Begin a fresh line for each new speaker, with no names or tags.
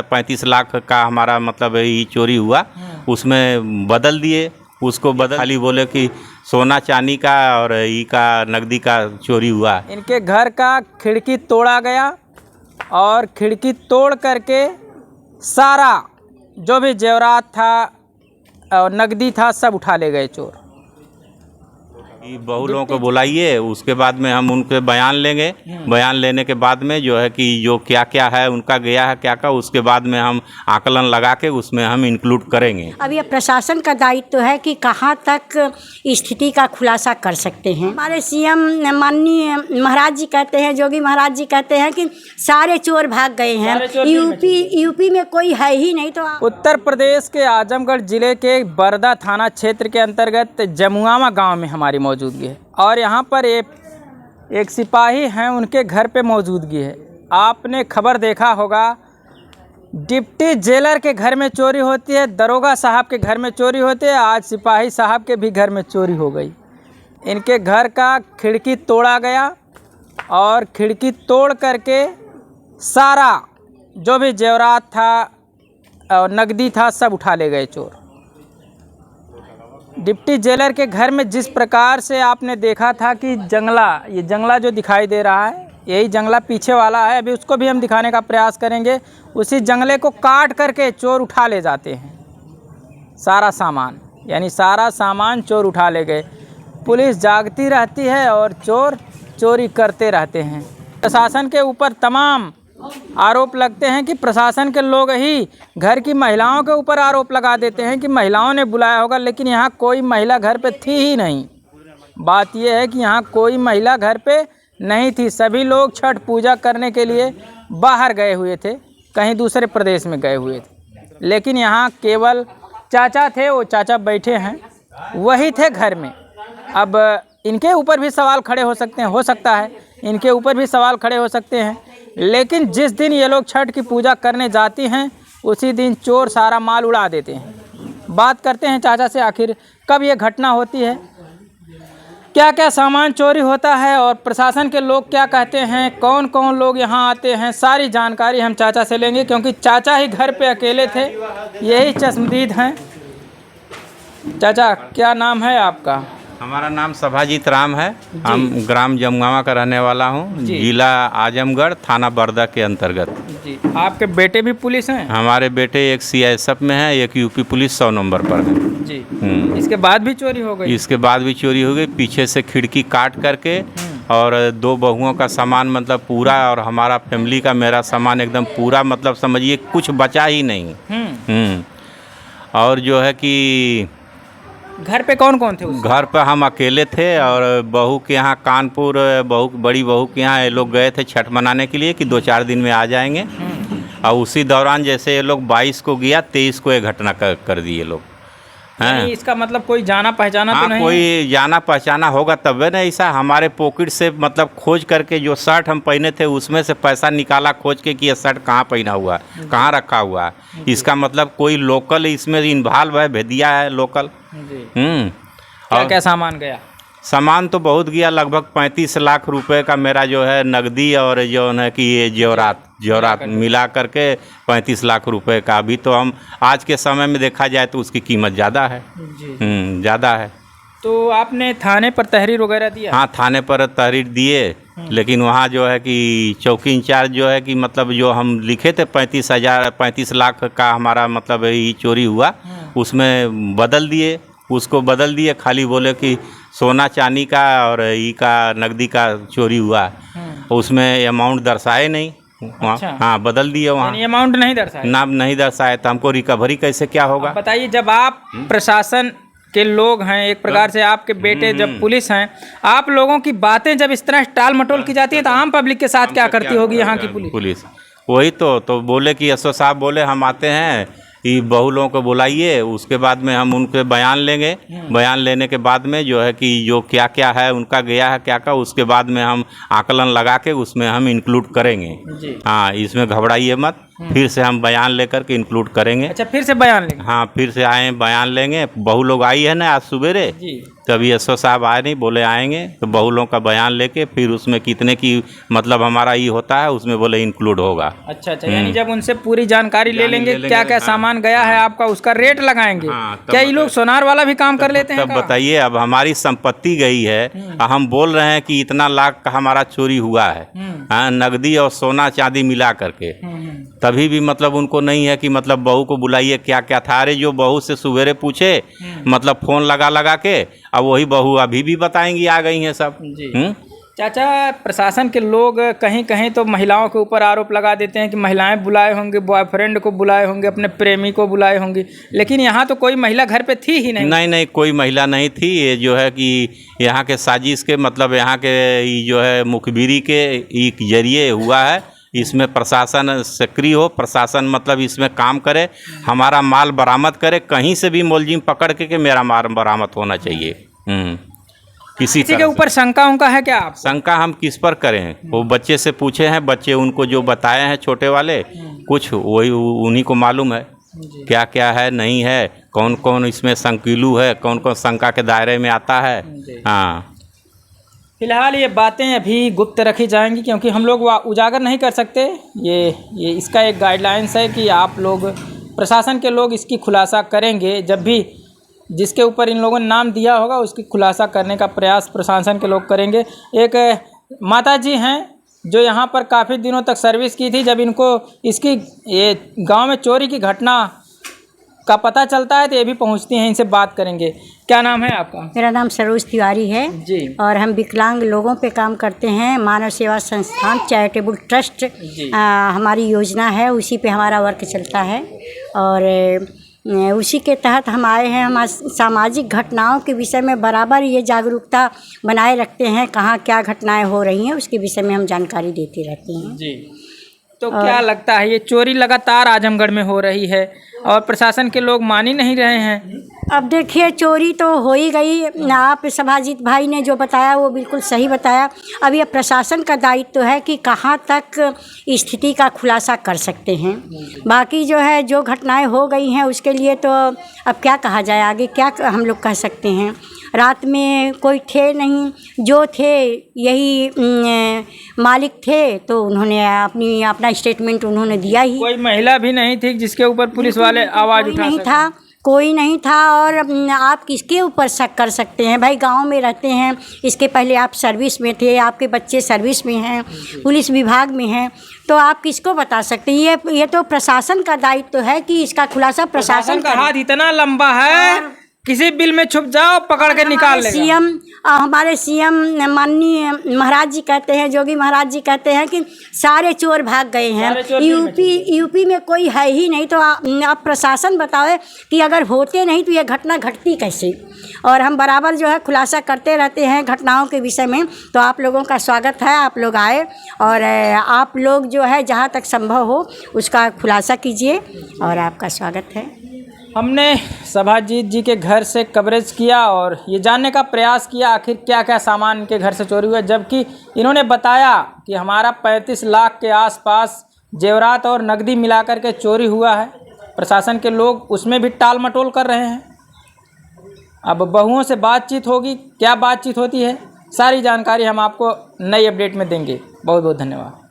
35 लाख का हमारा मतलब ये चोरी हुआ, उसमें बदल दिए उसको खाली बोले कि सोना चांदी का और ई का नकदी का चोरी हुआ।
इनके घर का खिड़की तोड़ा गया और खिड़की तोड़ करके सारा जो भी जेवरात था और नकदी था सब उठा ले गए चोर।
बहू लोगों को बुलाइए, उसके बाद में हम उनके बयान लेंगे। बयान लेने के बाद में जो है कि जो क्या क्या है उनका गया है क्या का, उसके बाद में हम आकलन लगा के उसमें हम इंक्लूड करेंगे।
अब यह प्रशासन का दायित्व है कि कहाँ तक स्थिति का खुलासा कर सकते हैं। हमारे सीएम माननीय महाराज जी कहते हैं, योगी महाराज जी कहते हैं कि सारे चोर भाग गए हैं, यूपी में कोई है ही नहीं। तो
उत्तर प्रदेश के आजमगढ़ जिले के बरदा थाना क्षेत्र के अंतर्गत जमुआवा गांव में हमारी मौजूदगी है और यहाँ पर एक सिपाही हैं, उनके घर पे मौजूदगी है। आपने खबर देखा होगा, डिप्टी जेलर के घर में चोरी होती है, दरोगा साहब के घर में चोरी होती है, आज सिपाही साहब के भी घर में चोरी हो गई। इनके घर का खिड़की तोड़ा गया और खिड़की तोड़ करके सारा जो भी जेवरात था और नकदी था सब उठा ले गए चोर। डिप्टी जेलर के घर में जिस प्रकार से आपने देखा था कि जंगला, ये जंगला जो दिखाई दे रहा है यही जंगला पीछे वाला है, अभी उसको भी हम दिखाने का प्रयास करेंगे। उसी जंगले को काट करके चोर उठा ले जाते हैं सारा सामान, यानी सारा सामान चोर उठा ले गए। पुलिस जागती रहती है और चोर चोरी करते रहते हैं। प्रशासन के ऊपर तमाम आरोप लगते हैं कि प्रशासन के लोग ही घर की महिलाओं के ऊपर आरोप लगा देते हैं कि महिलाओं ने बुलाया होगा, लेकिन यहाँ कोई महिला घर पे थी ही नहीं। बात यह है कि यहाँ कोई महिला घर पे नहीं थी, सभी लोग छठ पूजा करने के लिए बाहर गए हुए थे, कहीं दूसरे प्रदेश में गए हुए थे। लेकिन यहाँ केवल चाचा थे, वो चाचा बैठे हैं, वही थे घर में। अब इनके ऊपर भी सवाल खड़े हो सकते हैं, हो सकता है इनके ऊपर भी सवाल खड़े हो सकते हैं, लेकिन जिस दिन ये लोग छठ की पूजा करने जाती हैं उसी दिन चोर सारा माल उड़ा देते हैं। बात करते हैं चाचा से, आखिर कब ये घटना होती है, क्या क्या सामान चोरी होता है और प्रशासन के लोग क्या कहते हैं, कौन कौन लोग यहाँ आते हैं, सारी जानकारी हम चाचा से लेंगे, क्योंकि चाचा ही घर पे अकेले थे, यही चश्मदीद हैं। चाचा क्या नाम है आपका?
हमारा नाम सभाजीत राम है, हम ग्राम जमुआवा का रहने वाला हूँ, जिला आजमगढ़, थाना बरदा के अंतर्गत।
जी, आपके बेटे भी पुलिस हैं?
हमारे बेटे एक सीआईएसएफ में है, एक यूपी पुलिस 100 नंबर पर है।
जी। इसके बाद भी चोरी हो गई?
इसके बाद भी चोरी हो गई, पीछे से खिड़की काट करके और 2 बहुओं का सामान मतलब पूरा, और हमारा फैमिली का, मेरा सामान एकदम पूरा, मतलब समझिए कुछ बचा ही नहीं। और जो है कि
घर पे कौन कौन थे उस
घर पे हम अकेले थे और बहू के यहाँ कानपुर, बड़ी बहू के यहाँ ये लोग गए थे छठ मनाने के लिए कि 2-4 दिन में आ जाएंगे। और उसी दौरान जैसे ये लोग 22 को गया, 23 को ये घटना कर दिए लोग हैं।
इसका मतलब कोई जाना पहचाना तो नहीं?
कोई जाना पहचाना होगा तब ना। ऐसा हमारे पॉकेट से मतलब खोज करके जो शर्ट हम पहने थे उसमें से पैसा निकाला खोज के कि ये शर्ट कहाँ पहना हुआ, कहाँ रखा हुआ। इसका मतलब कोई लोकल इसमें इन्वॉल्व है, भेदिया है लोकल।
क्या क्या सामान गया?
सामान तो बहुत गया, लगभग 35 लाख रुपए का मेरा जो है नकदी और जो है कि ये जेवरात मिला करके 35 लाख रुपए का। अभी तो हम आज के समय में देखा जाए तो उसकी कीमत ज़्यादा है, ज़्यादा है।
तो आपने थाने पर तहरीर वगैरह दिया?
हाँ, थाने पर तहरीर दिए, लेकिन वहाँ जो है कि चौकी इंचार्ज जो है कि मतलब जो हम लिखे थे 35 लाख का हमारा मतलब ये चोरी हुआ, उसमें बदल दिए उसको बदल दिए, खाली बोले कि सोना चांदी का और ई का नकदी का चोरी हुआ, उसमें अमाउंट दर्शाए नहीं।
अच्छा।
हाँ, बदल दिए वहाँ,
अमाउंट नहीं दर्शाए,
नाम नहीं दर्शाए, तो हमको रिकवरी कैसे क्या होगा?
बताइए। जब आप प्रशासन के लोग हैं, एक प्रकार से आपके बेटे जब पुलिस हैं, आप लोगों की बातें जब इस तरह टाल मटोल की जाती है तो आम पब्लिक के साथ क्या करती होगी यहाँ की पुलिस?
वही तो बोले कि एसओ साहब बोले हम आते हैं, कि बहू लोगों को बुलाइए, उसके बाद में हम उनके बयान लेंगे। बयान लेने के बाद में जो है कि जो क्या क्या है उनका गया है क्या का, उसके बाद में हम आकलन लगा के उसमें हम इंक्लूड करेंगे। हाँ, इसमें घबराइए मत। फिर से हम बयान लेकर के इंक्लूड करेंगे।
अच्छा, फिर से बयान लेंगे?
हाँ, फिर से आए बयान लेंगे। बहू लोग आई है ना आज सवेरे,
जी।
तभी एसओ साहब आए नहीं, बोले आएंगे, तो बहू लोगों का बयान लेके फिर उसमें कितने की मतलब हमारा ये होता है उसमें बोले इंक्लूड होगा।
अच्छा, यानी जब उनसे पूरी जानकारी ले लेंगे क्या क्या सामान गया है आपका, उसका रेट लगाएंगे। क्या ये लोग सोनार वाला भी काम कर लेते हैं?
तब बताइए, अब हमारी संपत्ति गई है, हम बोल रहे हैं कि इतना लाख का हमारा चोरी हुआ है, हाँ, नकदी और सोना चांदी मिला करके, तभी भी मतलब उनको नहीं है कि मतलब बहू को बुलाइए क्या क्या था। अरे जो बहू से सवेरे पूछे मतलब फोन लगा के, अब वही बहू अभी भी बताएंगी आ गई हैं सब।
चाचा, प्रशासन के लोग कहीं कहीं तो महिलाओं के ऊपर आरोप लगा देते हैं कि महिलाएं बुलाए होंगे, बॉयफ्रेंड को बुलाए होंगे, अपने प्रेमी को बुलाए होंगे, लेकिन यहाँ तो कोई महिला घर पे थी ही नहीं।
नहीं, कोई महिला नहीं थी। ये जो है कि यहाँ के साजिश के मतलब यहाँ के जो है मुखबिरी के एक जरिए हुआ है। इसमें प्रशासन सक्रिय हो, प्रशासन मतलब इसमें काम करे, हमारा माल बरामद करे, कहीं से भी मुलजिम पकड़ के मेरा माल बरामद होना चाहिए। किसी
के ऊपर शंका उनका है क्या? आप
शंका हम किस पर करें? वो बच्चे से पूछे हैं, बच्चे उनको जो बताए हैं छोटे वाले, कुछ वही उन्हीं को मालूम है क्या क्या है नहीं है, कौन कौन इसमें संकीलू है, कौन कौन शंका के दायरे में आता है। हाँ,
फिलहाल ये बातें अभी गुप्त रखी जाएंगी क्योंकि हम लोग उजागर नहीं कर सकते। ये इसका एक गाइडलाइंस है कि आप लोग, प्रशासन के लोग इसकी खुलासा करेंगे। जब भी जिसके ऊपर इन लोगों ने नाम दिया होगा उसकी खुलासा करने का प्रयास प्रशासन के लोग करेंगे। एक माता जी हैं जो यहाँ पर काफ़ी दिनों तक सर्विस की थी। जब इनको इसकी ये गांव में चोरी की घटना का पता चलता है तो ये भी पहुँचती हैं, इनसे बात करेंगे। क्या नाम है आपका?
मेरा नाम सरोज तिवारी है
जी।
और हम विकलांग लोगों पे काम करते हैं। मानव सेवा संस्थान चैरिटेबल ट्रस्ट हमारी योजना है, उसी पे हमारा वर्क चलता है और उसी के तहत हम आए हैं। हम सामाजिक घटनाओं के विषय में बराबर ये जागरूकता बनाए रखते हैं, कहाँ क्या घटनाएं हो रही हैं उसके विषय में हम जानकारी देते रहते हैं।
जी। तो क्या लगता है, ये चोरी लगातार आजमगढ़ में हो रही है और प्रशासन के लोग मान ही नहीं रहे हैं?
अब देखिए, चोरी तो हो ही गई। आप सभाजीत भाई ने जो बताया वो बिल्कुल सही बताया। अब ये प्रशासन का दायित्व है कि कहाँ तक स्थिति का खुलासा कर सकते हैं। बाकी जो है, जो घटनाएं हो गई हैं उसके लिए तो अब क्या कहा जाए, आगे क्या हम लोग कह सकते हैं। रात में कोई थे नहीं, जो थे यही मालिक थे, तो उन्होंने अपना स्टेटमेंट उन्होंने दिया ही।
कोई महिला भी नहीं थी जिसके ऊपर पुलिस वाले आवाज़ उठा सकें?
कोई नहीं था। और आप किसके ऊपर शक कर सकते हैं भाई? गांव में रहते हैं, इसके पहले आप सर्विस में थे, आपके बच्चे सर्विस में हैं, पुलिस विभाग में हैं, तो आप किसको बता सकते हैं? ये तो प्रशासन का दायित्व है कि इसका खुलासा प्रशासन
का हाथ इतना लंबा है, किसी बिल में छुप जाओ पकड़ के निकाल लेगा।
हमारे सीएम माननीय महाराज जी कहते हैं, योगी महाराज जी कहते हैं कि सारे चोर भाग गए हैं। यूपी में कोई है ही नहीं। तो आप प्रशासन बताओ कि अगर होते नहीं तो ये घटना घटती कैसे? और हम बराबर जो है खुलासा करते रहते हैं घटनाओं के विषय में। तो आप लोगों का स्वागत है, आप लोग आए और आप लोग जो है जहाँ तक संभव हो उसका खुलासा कीजिए और आपका स्वागत है।
हमने सभाजीत जी के घर से कवरेज किया और ये जानने का प्रयास किया आखिर क्या क्या सामान इनके घर से चोरी हुआ, जबकि इन्होंने बताया कि हमारा 35 लाख के आसपास जेवरात और नकदी मिलाकर के चोरी हुआ है। प्रशासन के लोग उसमें भी टाल मटोल कर रहे हैं। अब बहुओं से बातचीत होगी, क्या बातचीत होती है, सारी जानकारी हम आपको नई अपडेट में देंगे। बहुत बहुत धन्यवाद।